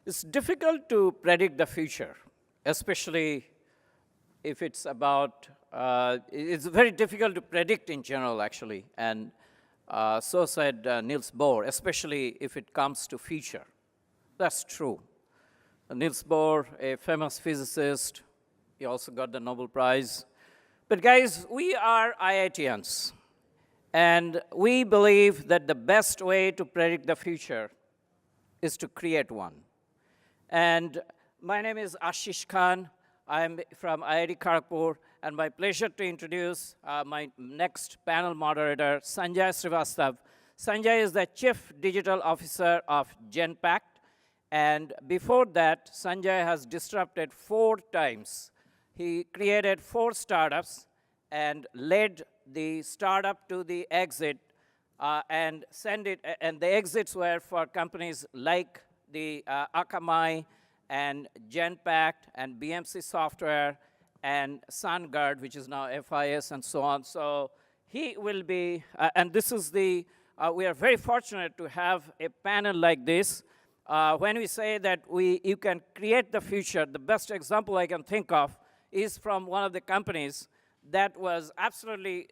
It's difficult to predict the future, especially if it's about, it's very difficult to predict in general, actually. And so said Niels Bohr, especially if it comes to future. That's true. Niels Bohr, a famous physicist, he also got the Nobel Prize. But guys, we are IITians. And we believe that the best way to predict the future is to create one. And my name is Ashish Khan. I'm from IIT Kharagpur, and my pleasure to introduce my next panel moderator, Sanjay Srivastav. Sanjay is the Chief Digital Officer of Genpact, and before that, Sanjay has disrupted 4 times. He created 4 startups and led the startup to the exit and the exits were for companies like the Akamai and Genpact and BMC Software and SunGard, which is now FIS and so on. So he will be, and this is the, we are very fortunate to have a panel like this. When we say that you can create the future, the best example I can think of is from one of the companies that was absolutely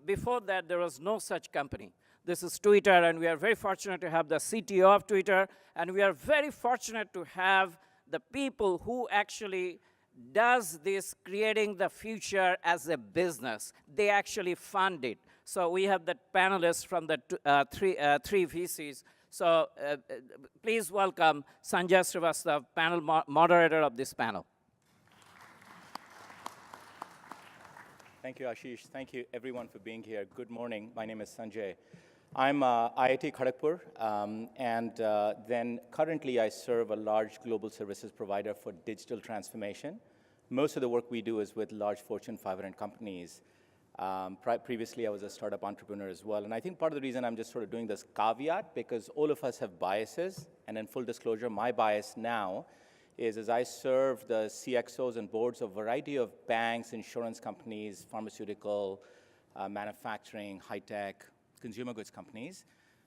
before that there was no such company. This is Twitter, and we are very fortunate to have the CTO of Twitter, and we are very fortunate to have the people who actually does this creating the future as a business. They actually fund it. So we have the panelists from the three VCs. So please welcome Sanjay Srivastav, panel moderator of this panel. Thank you, Ashish. Thank you, everyone, for being here. Good morning. My name is Sanjay. I'm IIT Kharagpur, and then currently I serve a large global services provider for digital transformation. Most of the work we do is with large Fortune 500 companies. Previously, I was a startup entrepreneur as well. And I think part of the reason I'm just sort of doing this caveat, because all of us have biases. And in full disclosure, my bias now is as I serve the CXOs and boards of a variety of banks, insurance companies, pharmaceutical, manufacturing, high-tech, consumer goods companies.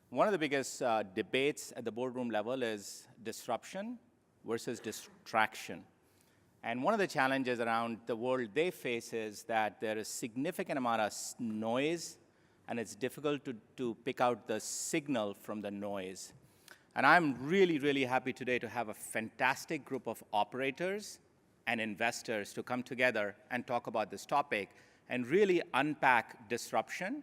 One of the biggest debates at the boardroom level is disruption versus distraction. And one of the challenges around the world they face is that there is significant amount of noise, and it's difficult to pick out the signal from the noise. And I'm really, really happy today to have a fantastic group of operators and investors to come together and talk about this topic and really unpack disruption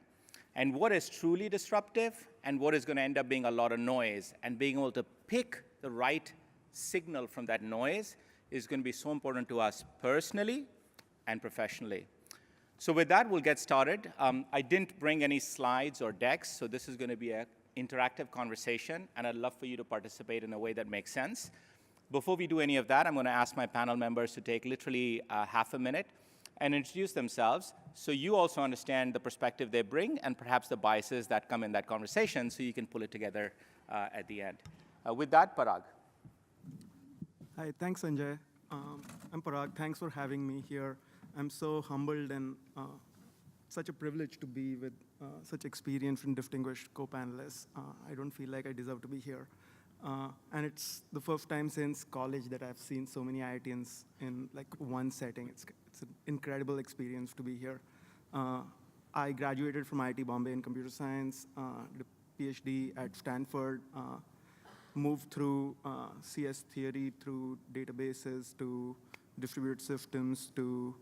and what is truly disruptive and what is going to end up being a lot of noise. And being able to pick the right signal from that noise is going to be so important to us personally and professionally. So with that, we'll get started. I didn't bring any slides or decks, so this is going to be an interactive conversation, and I'd love for you to participate in a way that makes sense. Before we do any of that, I'm going to ask my panel members to take literally half a minute and introduce themselves so you also understand the perspective they bring and perhaps the biases that come in that conversation so you can pull it together at the end. With that, Parag. Hi, thanks, Sanjay. I'm Parag. Thanks for having me here. I'm so humbled and such a privilege to be with such experienced and distinguished co-panelists. I don't feel like I deserve to be here. And it's the first time since college that I've seen so many IITians in like one setting. It's an incredible experience to be here. I graduated from IIT Bombay in computer science, did a PhD at Stanford, moved through CS theory, through databases, to distributed systems, to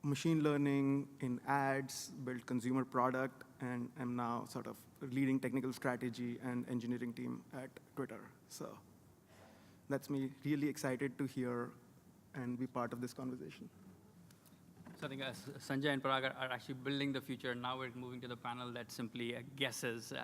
machine learning in ads, built consumer product, and I'm now sort of leading technical strategy and engineering team at Twitter. So that's me, really excited to hear and be part of this conversation. So I think Sanjay and Parag are actually building the future. Now we're moving to the panel that simply guesses. So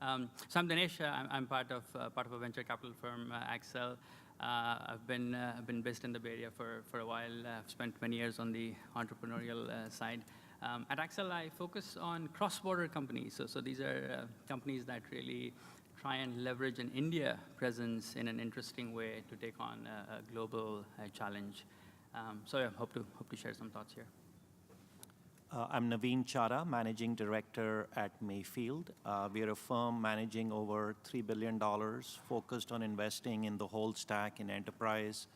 I'm Dinesh. I'm part of a venture capital firm, Accel. I've been based in the Bay Area for a while. I've spent many years on the entrepreneurial side. At Accel, I focus on cross-border companies. So these are companies that really try and leverage an India presence in an interesting way to take on a global challenge. So yeah, hope to share some thoughts here. I'm Naveen Chara, Managing Director at Mayfield. We are a firm managing over $3 billion, focused on investing in the whole stack in enterprise,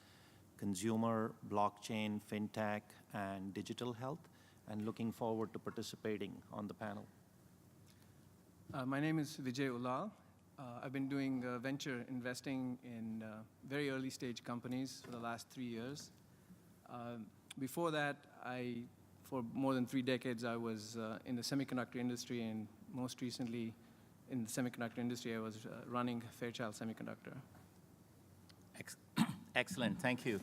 consumer, blockchain, fintech, and digital health, and looking forward to participating on the panel. My name is Vijay Ulal. I've been doing venture investing in very early stage companies for the last 3 years. Before that, for more than 3 decades, I was in the semiconductor industry, and most recently in the semiconductor industry, I was running Fairchild Semiconductor. Excellent, thank you.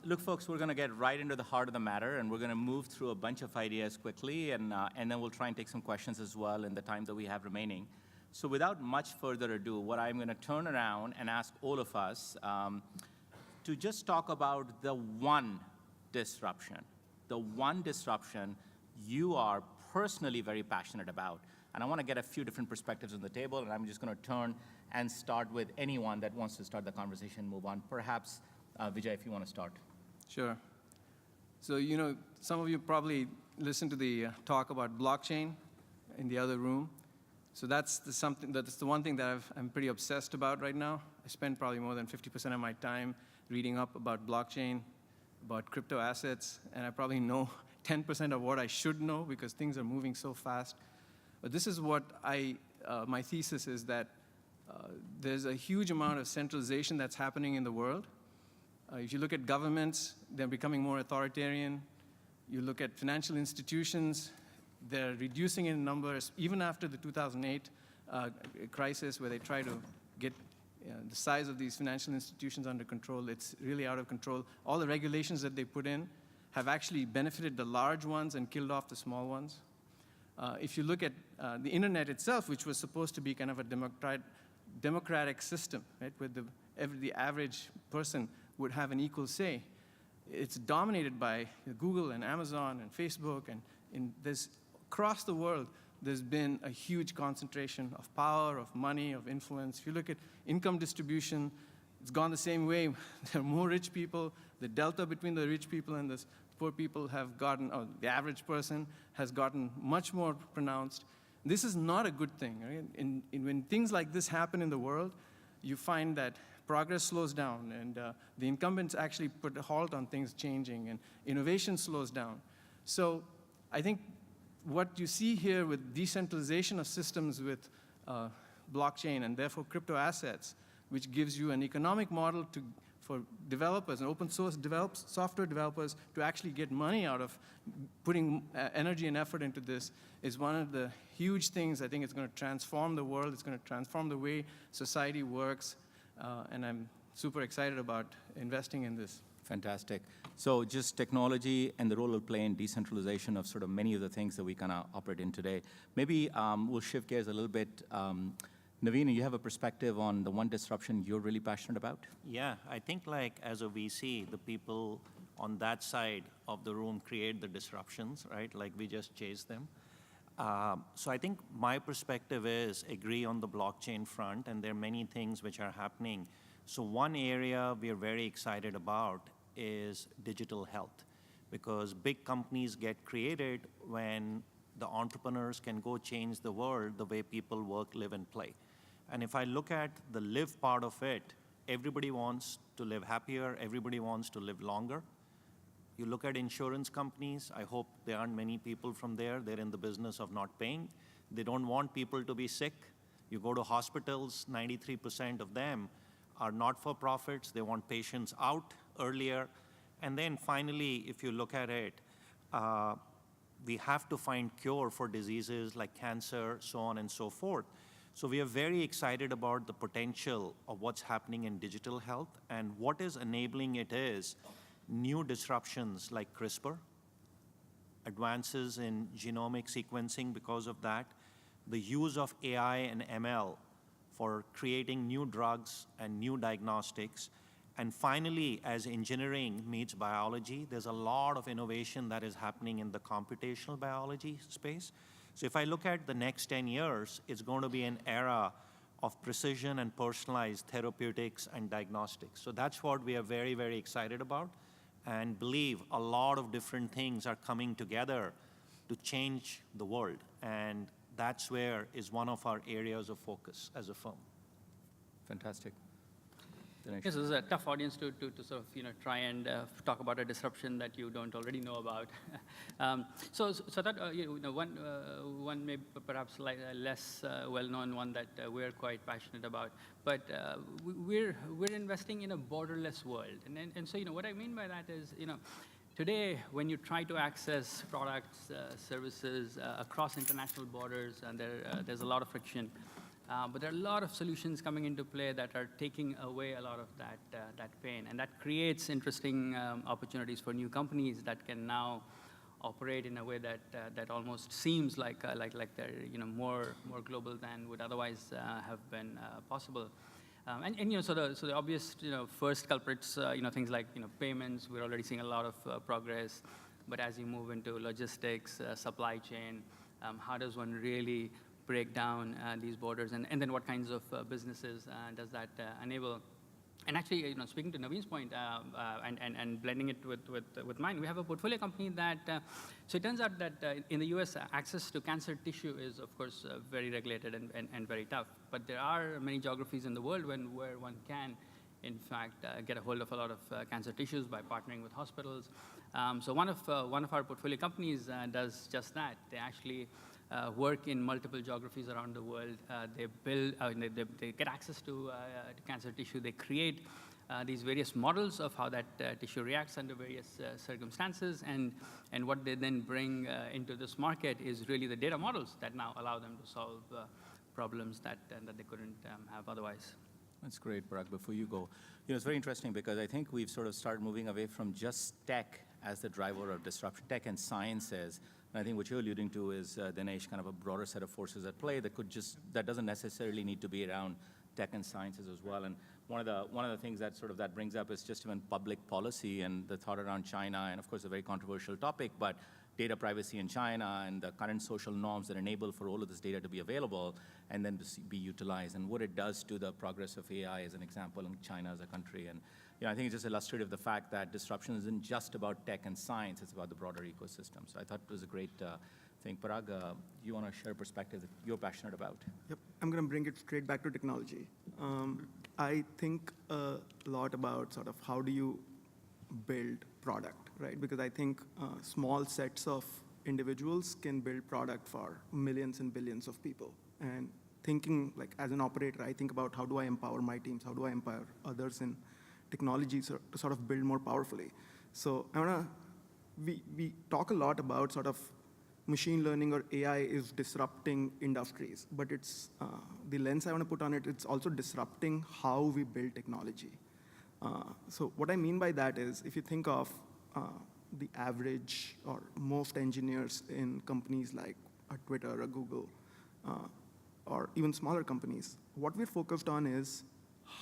Look, folks, we're going to get right into the heart of the matter, and we're going to move through a bunch of ideas quickly, and then we'll try and take some questions as well in the time that we have remaining. So without much further ado, what I'm going to turn around and ask all of us to just talk about the one disruption you are personally very passionate about. And I want to get a few different perspectives on the table, and I'm just going to turn and start with anyone that wants to start the conversation, move on. Perhaps, Vijay, if you want to start. Sure. So, some of you probably listened to the talk about blockchain in the other room. So that's the one thing that I'm pretty obsessed about right now. I spend probably more than 50% of my time reading up about blockchain, about crypto assets, and I probably know 10% of what I should know because things are moving so fast. But this is what my thesis is that there's a huge amount of centralization that's happening in the world. If you look at governments, they're becoming more authoritarian. You look at financial institutions, they're reducing in numbers, even after the 2008 crisis where they try to get the size of these financial institutions under control. It's really out of control. All the regulations that they put in have actually benefited the large ones and killed off the small ones. If you look at the internet itself, which was supposed to be kind of a democratic system, right, where the average person would have an equal say, it's dominated by Google and Amazon and Facebook, and across the world, there's been a huge concentration of power, of money, of influence. If you look at income distribution, it's gone the same way. There are more rich people. The delta between the rich people and the poor people have gotten, or the average person has gotten much more pronounced. This is not a good thing. Right? When things like this happen in the world, you find that progress slows down, and the incumbents actually put a halt on things changing, and innovation slows down. So I think what you see here with decentralization of systems with blockchain and therefore crypto assets, which gives you an economic model for developers and open source software developers to actually get money out of putting energy and effort into this, is one of the huge things. I think it's going to transform the world. It's going to transform the way society works. And I'm super excited about investing in this. Fantastic. So just technology and the role it'll play in decentralization of sort of many of the things that we kind of operate in today. Maybe we'll shift gears a little bit. Naveen, you have a perspective on the one disruption you're really passionate about? Yeah, I think like as a VC, the people on that side of the room create the disruptions, right? Like we just chase them. So I think my perspective is agree on the blockchain front, and there are many things which are happening. So one area we are very excited about is digital health, because big companies get created when the entrepreneurs can go change the world the way people work, live, and play. And if I look at the live part of it, everybody wants to live happier, everybody wants to live longer. You look at insurance companies, I hope there aren't many people from there. They're in the business of not paying. They don't want people to be sick. You go to hospitals, 93% of them are not-for-profits. They want patients out earlier. And then finally, if you look at it, we have to find cure for diseases like cancer, so on and so forth. So we are very excited about the potential of what's happening in digital health, and what is enabling it is new disruptions like CRISPR, advances in genomic sequencing because of that, the use of AI and ML for creating new drugs and new diagnostics. And finally, as engineering meets biology, there's a lot of innovation that is happening in the computational biology space. So if I look at the next 10 years, it's going to be an era of precision and personalized therapeutics and diagnostics. So that's what we are very, very excited about, and believe a lot of different things are coming together to change the world. And that's where is one of our areas of focus as a firm. Fantastic. Dinesh? Yes, this is a tough audience to sort of try and talk about a disruption that you don't already know about. So that one may perhaps less well-known one that we're quite passionate about, but we're investing in a borderless world, and so what I mean by that is today when you try to access products, services across international borders, and there's a lot of friction. But there are a lot of solutions coming into play that are taking away a lot of that pain, and that creates interesting opportunities for new companies that can now operate in a way that almost seems like they're more global than would otherwise have been possible. So the obvious first culprits, things like payments. We're already seeing a lot of progress, but as you move into logistics, supply chain, how does one really break down these borders, and then what kinds of businesses does that enable? And actually, speaking to Naveen's point and blending it with mine, we have a portfolio company that, so it turns out that in the US, access to cancer tissue is, of course, very regulated and very tough. But there are many geographies in the world where one can, in fact, get a hold of a lot of cancer tissues by partnering with hospitals. So one of our portfolio companies does just that. They actually work in multiple geographies around the world. They build, they get access to cancer tissue. They create these various models of how that tissue reacts under various circumstances, and what they then bring into this market is really the data models that now allow them to solve problems that they couldn't have otherwise. That's great, Parag. Before you go, it's very interesting because I think we've sort of started moving away from just tech as the driver of disruption, tech and sciences. And I think what you're alluding to is, Dinesh, kind of a broader set of forces at play that doesn't necessarily need to be around tech and sciences as well. And one of the things that brings up is just even public policy and the thought around China, and of course a very controversial topic, but data privacy in China and the current social norms that enable for all of this data to be available and then to be utilized, and what it does to the progress of AI as an example in China as a country. And I think it's just illustrative of the fact that disruption isn't just about tech and science, it's about the broader ecosystem. So I thought it was a great thing. Parag, you want to share a perspective that you're passionate about? Yep, I'm going to bring it straight back to technology. I think a lot about sort of how do you build product, right? Because I think small sets of individuals can build product for millions and billions of people. And thinking, like as an operator, I think about how do I empower my teams, how do I empower others in technology to sort of build more powerfully. So we talk a lot about sort of machine learning or AI is disrupting industries, but it's the lens I want to put on it, it's also disrupting how we build technology. So what I mean by that is, if you think of the average or most engineers in companies like a Twitter or Google, or even smaller companies, what we're focused on is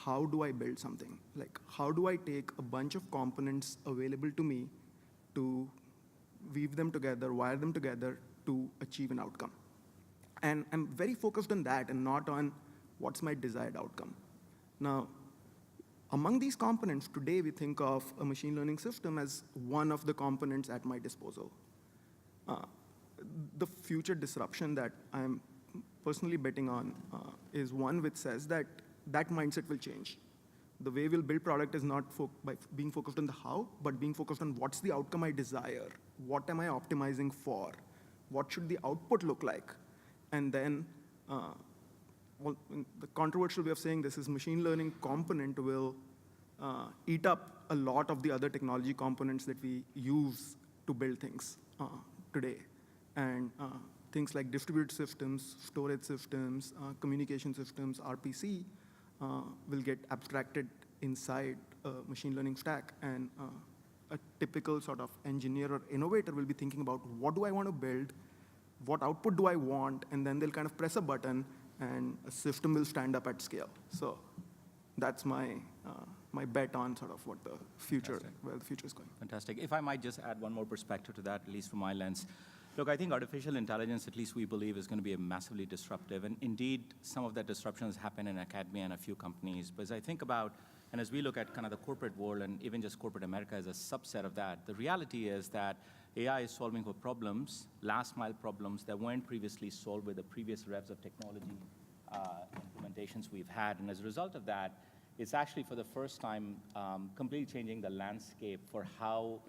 how do I build something? Like, how do I take a bunch of components available to me to weave them together, wire them together to achieve an outcome? And I'm very focused on that and not on what's my desired outcome. Now, among these components, today we think of a machine learning system as one of the components at my disposal. The future disruption that I'm personally betting on is one which says that mindset will change. The way we'll build product is not by being focused on the how, but being focused on what's the outcome I desire, what am I optimizing for, what should the output look like, and then well, the controversial way of saying this is machine learning component will eat up a lot of the other technology components that we use to build things today. And things like distributed systems, storage systems, communication systems, RPC, will get abstracted inside a machine learning stack. And a typical sort of engineer or innovator will be thinking about what do I want to build, what output do I want, and then they'll kind of press a button and a system will stand up at scale. So that's my bet on sort of what the future, where the future is going. Fantastic. If I might just add one more perspective to that, at least from my lens. Look, I think artificial intelligence, at least we believe, is going to be massively disruptive. And indeed, some of that disruption has happened in academia and a few companies. But as I think about, and as we look at kind of the corporate world and even just corporate America as a subset of that, the reality is that AI is solving for problems, last mile problems that weren't previously solved with the previous revs of technology implementations we've had. And as a result of that, it's actually for the first time completely changing the landscape for how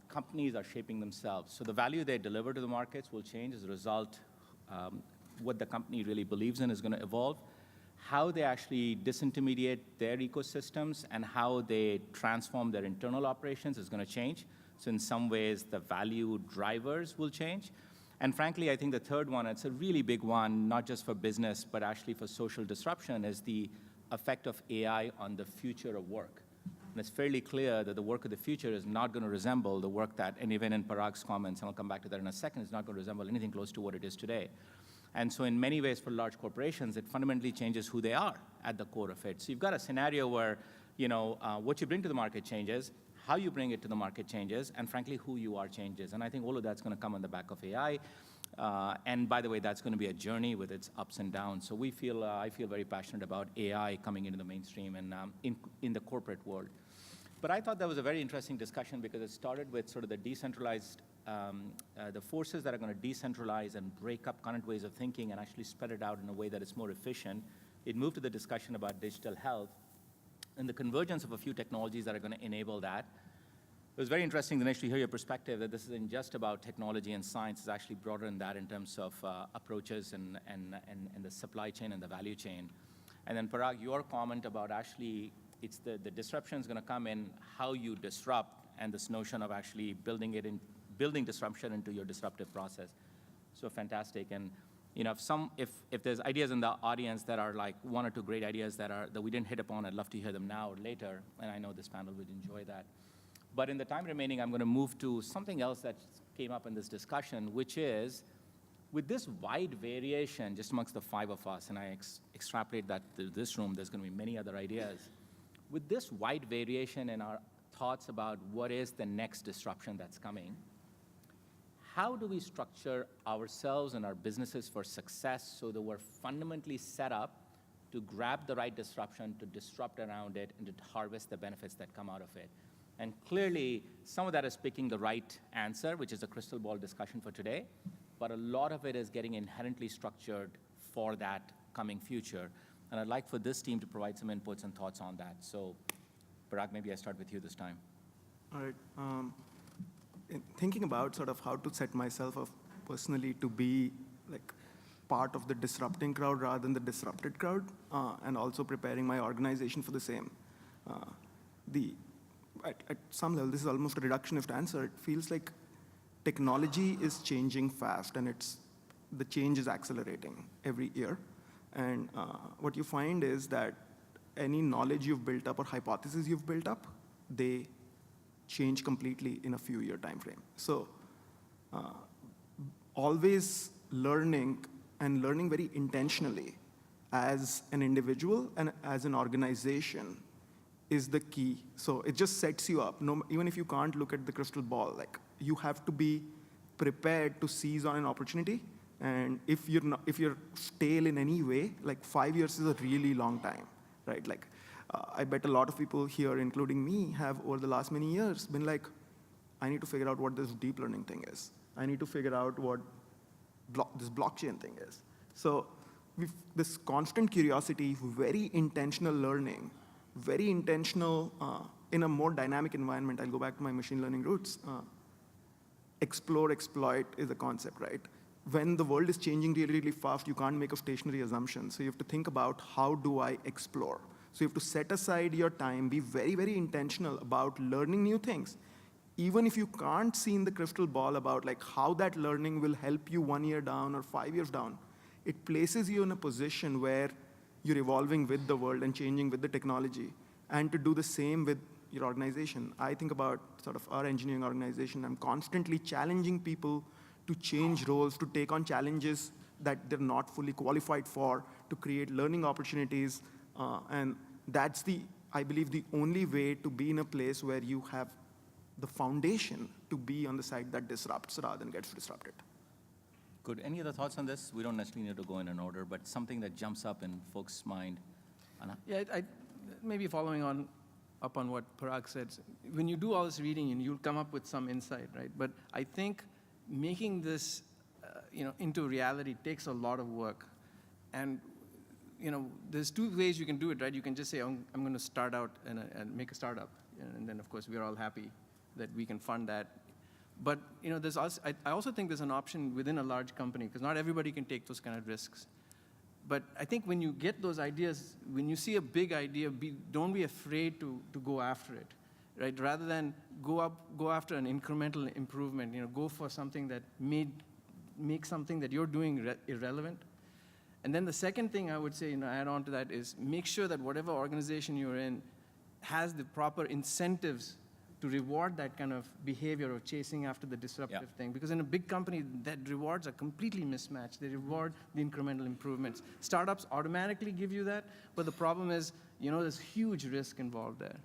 companies are shaping themselves. So the value they deliver to the markets will change as a result. What the company really believes in is going to evolve. How they actually disintermediate their ecosystems and how they transform their internal operations is going to change. So in some ways, the value drivers will change. And frankly, I think the third one, it's a really big one, not just for business, but actually for social disruption, is the effect of AI on the future of work. And it's fairly clear that the work of the future is not going to resemble the work that, and even in Parag's comments, and I'll come back to that in a second, is not going to resemble anything close to what it is today. And so in many ways, for large corporations, it fundamentally changes who they are at the core of it. So you've got a scenario where, what you bring to the market changes, how you bring it to the market changes, and frankly, who you are changes. And I think all of that's going to come on the back of AI. And by the way, that's going to be a journey with its ups and downs. So I feel very passionate about AI coming into the mainstream and in the corporate world. But I thought that was a very interesting discussion because it started with sort of the decentralized, the forces that are going to decentralize and break up current ways of thinking and actually spread it out in a way that is more efficient. It moved to the discussion about digital health and the convergence of a few technologies that are going to enable that. It was very interesting, Dinesh, to hear your perspective that this isn't just about technology and science. It's actually broader than that in terms of approaches and the supply chain and the value chain. And then Parag, your comment about actually it's the disruption is going to come in how you disrupt and this notion of actually building disruption into your disruptive process. So fantastic. And if there's ideas in the audience that are like one or two great ideas that we didn't hit upon, I'd love to hear them now or later. And I know this panel would enjoy that. But in the time remaining, I'm going to move to something else that came up in this discussion, which is with this wide variation just amongst the five of us, and I extrapolate that to this room, there's going to be many other ideas. With this wide variation in our thoughts about what is the next disruption that's coming, how do we structure ourselves and our businesses for success so that we're fundamentally set up to grab the right disruption, to disrupt around it, and to harvest the benefits that come out of it? And clearly, some of that is picking the right answer, which is a crystal ball discussion for today, but a lot of it is getting inherently structured for that coming future. And I'd like for this team to provide some inputs and thoughts on that. So, Parag, maybe I start with you this time. All right. In thinking about sort of how to set myself up personally to be like part of the disrupting crowd rather than the disrupted crowd, and also preparing my organization for the same. At some level, this is almost a reductionist answer. It feels like technology is changing fast, and the change is accelerating every year. And what you find is that any knowledge you've built up or hypotheses you've built up, they change completely in a few-year time frame. So always learning and learning very intentionally as an individual and as an organization is the key. So it just sets you up. Even if you can't look at the crystal ball, like you have to be prepared to seize on an opportunity. And if you're stale in any way, like 5 years is a really long time, right? Like I bet a lot of people here, including me, have over the last many years been like, I need to figure out what this deep learning thing is. I need to figure out what this blockchain thing is. So this constant curiosity, very intentional learning, very intentional in a more dynamic environment. I'll go back to my machine learning roots. Explore, exploit is a concept, right? When the world is changing really, really fast, you can't make a stationary assumption. So you have to think about how do I explore? So you have to set aside your time, be very, very intentional about learning new things. Even if you can't see in the crystal ball about like how that learning will help you 1 year down or 5 years down, it places you in a position where you're evolving with the world and changing with the technology. And to do the same with your organization. I think about sort of our engineering organization. I'm constantly challenging people to change roles, to take on challenges that they're not fully qualified for, to create learning opportunities. And that's I believe, the only way to be in a place where you have the foundation to be on the side that disrupts rather than gets disrupted. Good. Any other thoughts on this? We don't necessarily need to go in an order, but something that jumps up in folks' mind. Anna? Yeah, maybe following on up on what Parag said. When you do all this reading, and you'll come up with some insight, right? But I think making this, into reality takes a lot of work. And, there's two ways you can do it, right? You can just say, I'm going to start out and make a startup. And then, of course, we're all happy that we can fund that. But, there's also, I also think there's an option within a large company, because not everybody can take those kind of risks. But I think when you get those ideas, when you see a big idea, don't be afraid to go after it, right? Rather than go after an incremental improvement, go for something that make something that you're doing irrelevant. And then the second thing I would say, add on to that is make sure that whatever organization you're in has the proper incentives to reward that kind of behavior of chasing after the disruptive thing. Because in a big company, that rewards are completely mismatched. They reward the incremental improvements. Startups automatically give you that, but the problem is, there's huge risk involved there.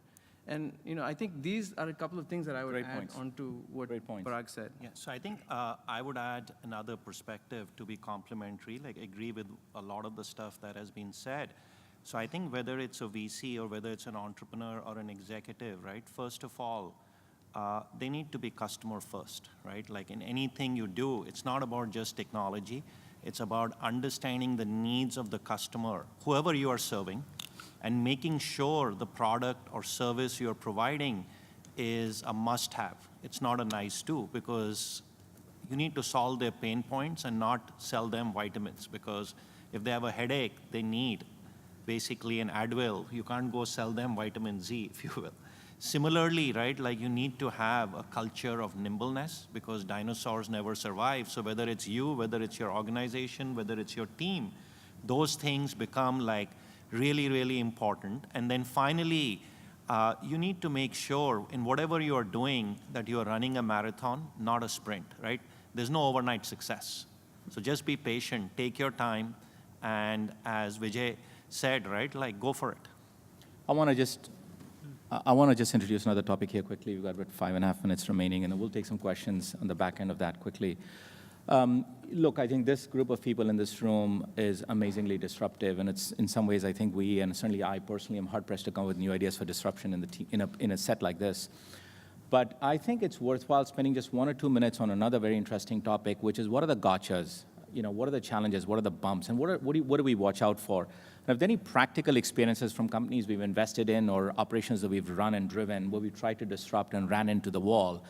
And, I think these are a couple of things that I would Great add points. onto what Great points. Parag said. Yeah, so I think I would add another perspective to be complementary, like agree with a lot of the stuff that has been said. So I think whether it's a VC or whether it's an entrepreneur or an executive, right? First of all, they need to be customer first, right? Like in anything you do, it's not about just technology. It's about understanding the needs of the customer, whoever you are serving, and making sure the product or service you're providing is a must-have. It's not a nice-to, because you need to solve their pain points and not sell them vitamins, because if they have a headache, they need basically an Advil. You can't go sell them vitamin Z, if you will. Similarly, right, like you need to have a culture of nimbleness, because dinosaurs never survive. So whether it's you, whether it's your organization, whether it's your team, those things become like really, really important. And then finally, you need to make sure in whatever you are doing that you are running a marathon, not a sprint, right? There's no overnight success. So just be patient, take your time, and as Vijay said, right, like go for it. I want to just introduce another topic here quickly. We've got about 5.5 minutes remaining, and we'll take some questions on the back end of that quickly. Look, I think this group of people in this room is amazingly disruptive, and it's in some ways I think we, and certainly I personally, am hard-pressed to come up with new ideas for disruption in a set like this. But I think it's worthwhile spending just 1 or 2 minutes on another very interesting topic, which is what are the gotchas? What are the challenges? What are the bumps? And what do we watch out for? And if there are any practical experiences from companies we've invested in or operations that we've run and driven where we tried to disrupt and ran into the wall,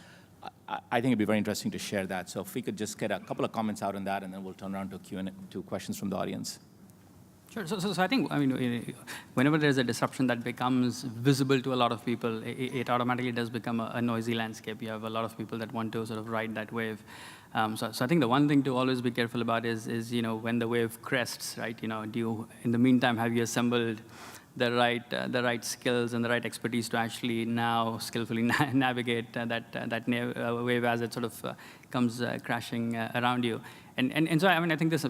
I think it'd be very interesting to share that. So if we could just get a couple of comments out on that, and then we'll turn around to Q&A, to questions from the audience. Sure. So I think, whenever there's a disruption that becomes visible to a lot of people, it automatically does become a noisy landscape. You have a lot of people that want to sort of ride that wave. So I think the one thing to always be careful about is when the wave crests, right? Do you, in the meantime, have you assembled the right skills and the right expertise to actually now skillfully navigate that wave as it sort of comes crashing around you. And so, I think this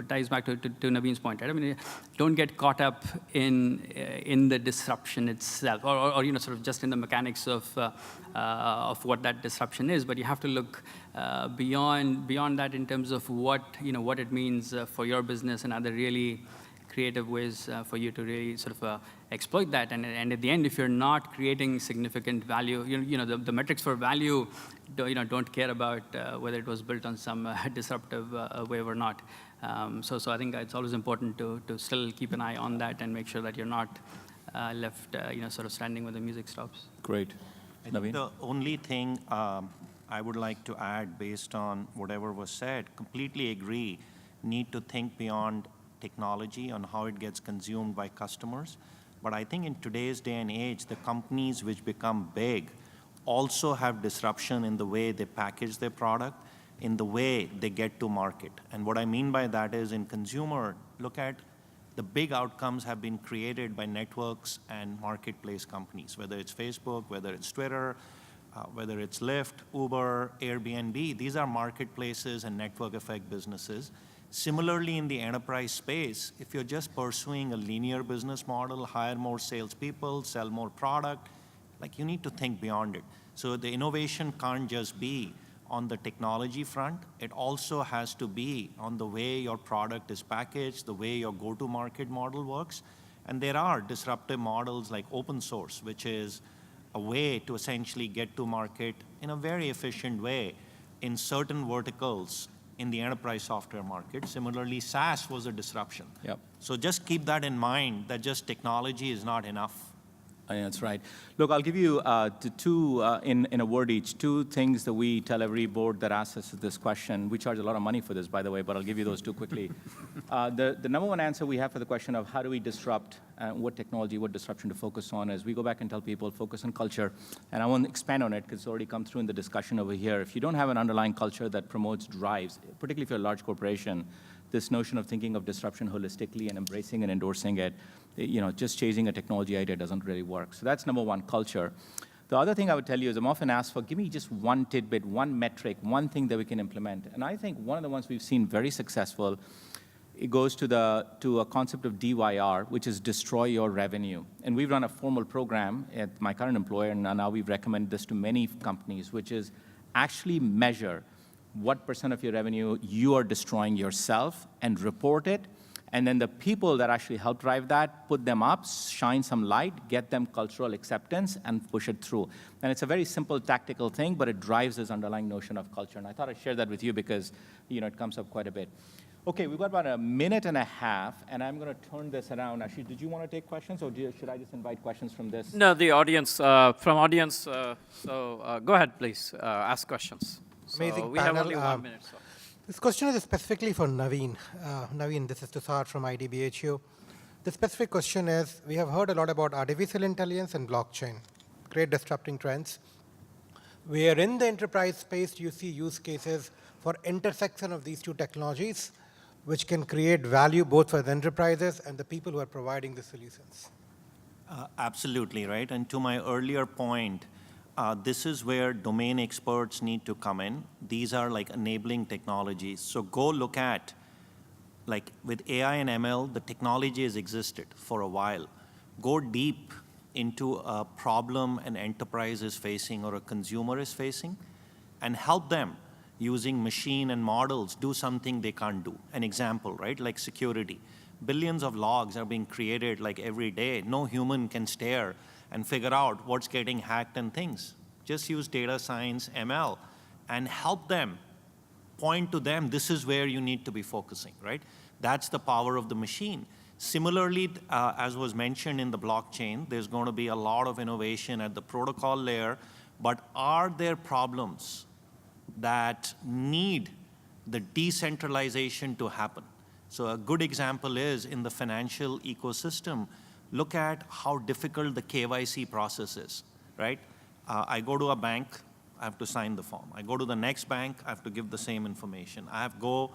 ties back to Naveen's point, right? Don't get caught up in the disruption itself, or sort of just in the mechanics of what that disruption is. But you have to look beyond that in terms of what it means for your business and other really creative ways for you to really sort of exploit that. And at the end, if you're not creating significant value, the metrics for value, don't care about whether it was built on some disruptive wave or not. So I think it's always important to still keep an eye on that and make sure that you're not left, sort of standing when the music stops. Great. I think the only thing I would like to add based on whatever was said, completely agree, need to think beyond technology on how it gets consumed by customers. But I think in today's day and age, the companies which become big also have disruption in the way they package their product, in the way they get to market. And what I mean by that is in consumer, look at the big outcomes have been created by networks and marketplace companies, whether it's Facebook, whether it's Twitter, whether it's Lyft, Uber, Airbnb. These are marketplaces and network effect businesses. Similarly, in the enterprise space, if you're just pursuing a linear business model, hire more salespeople, sell more product, like you need to think beyond it. So the innovation can't just be on the technology front. It also has to be on the way your product is packaged, the way your go-to-market model works. And there are disruptive models like open source, which is a way to essentially get to market in a very efficient way in certain verticals in the enterprise software market. Similarly, SaaS was a disruption. Yep. So just keep that in mind, that just technology is not enough. That's right. Look, I'll give you in a word each, two things that we tell every board that asks us this question. We charge a lot of money for this, by the way, but I'll give you those two quickly. The number one answer we have for the question of how do we disrupt, what technology, what disruption to focus on is we go back and tell people, focus on culture. And I won't expand on it because it's already come through in the discussion over here. If you don't have an underlying culture that promotes drives, particularly if you're a large corporation, this notion of thinking of disruption holistically and embracing and endorsing it, just chasing a technology idea doesn't really work. So that's number one, culture. The other thing I would tell you is I'm often asked for, give me just one tidbit, one metric, one thing that we can implement. And I think one of the ones we've seen very successful, it goes to a concept of DYR, which is destroy your revenue. And we've run a formal program at my current employer, and now we've recommended this to many companies, which is actually measure what % of your revenue you are destroying yourself and report it. And then the people that actually help drive that, put them up, shine some light, get them cultural acceptance, and push it through. And it's a very simple tactical thing, but it drives this underlying notion of culture. And I thought I'd share that with you because it comes up quite a bit. Okay, we've got about a minute and a half, and I'm going to turn this around. Ashish, did you want to take questions, or should I just invite questions from this? No, the audience, from audience, so go ahead, please, ask questions. Amazing so we have panel. only 1 minute. So. This question is specifically for Naveen. Naveen, this is Tushar from IDBHU. The specific question is, we have heard a lot about artificial intelligence and blockchain, great disrupting trends. Where in the enterprise space do you see use cases for intersection of these two technologies, which can create value both for the enterprises and the people who are providing the solutions? Absolutely, right? And to my earlier point, this is where domain experts need to come in. These are like enabling technologies. So go look at, like with AI and ML, the technology has existed for a while. Go deep into a problem an enterprise is facing or a consumer is facing and help them using machine and models do something they can't do. An example, right, like security. Billions of logs are being created like every day. No human can stare and figure out what's getting hacked and things. Just use data science, ML, and help them, point to them, this is where you need to be focusing, right? That's the power of the machine. Similarly, as was mentioned in the blockchain, there's going to be a lot of innovation at the protocol layer, but are there problems that need the decentralization to happen? So a good example is in the financial ecosystem, look at how difficult the KYC process is, right? I go to a bank, I have to sign the form. I go to the next bank, I have to give the same information. I have to go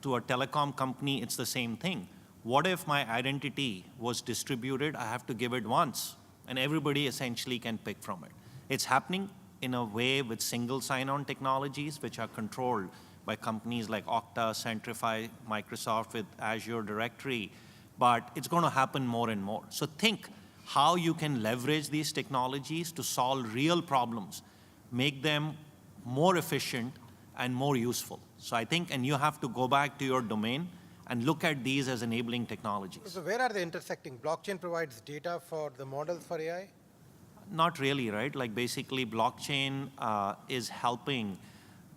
to a telecom company, it's the same thing. What if my identity was distributed? I have to give it once, and everybody essentially can pick from it. It's happening in a way with single sign-on technologies, which are controlled by companies like Okta, Centrify, Microsoft with Azure Directory, but it's going to happen more and more. So think how you can leverage these technologies to solve real problems, make them more efficient and more useful. So I think, and you have to go back to your domain and look at these as enabling technologies. So where are they intersecting? Blockchain provides data for the models for AI? Not really, right? Like basically blockchain is helping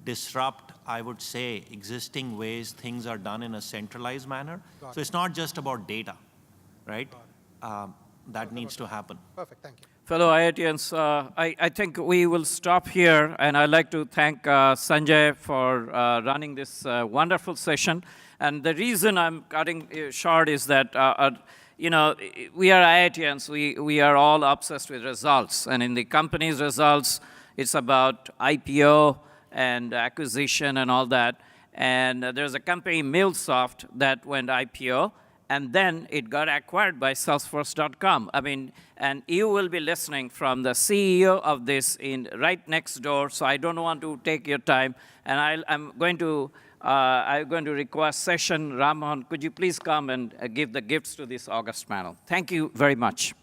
disrupt, I would say, existing ways things are done in a centralized manner. So it's not just about data, right? That needs to happen. Perfect, thank you. Fellow IITians, I think we will stop here, and I'd like to thank Sanjay for running this wonderful session. And the reason I'm cutting it short is that, we are IITians, we are all obsessed with results. And in the company's results, it's about IPO and acquisition and all that. And there's a company, MuleSoft, that went IPO, and then it got acquired by Salesforce.com. And you will be listening from the CEO of this right next door, so I don't want to take your time. And I'm going to request Session Ramon, could you please come and give the gifts to this August panel? Thank you very much.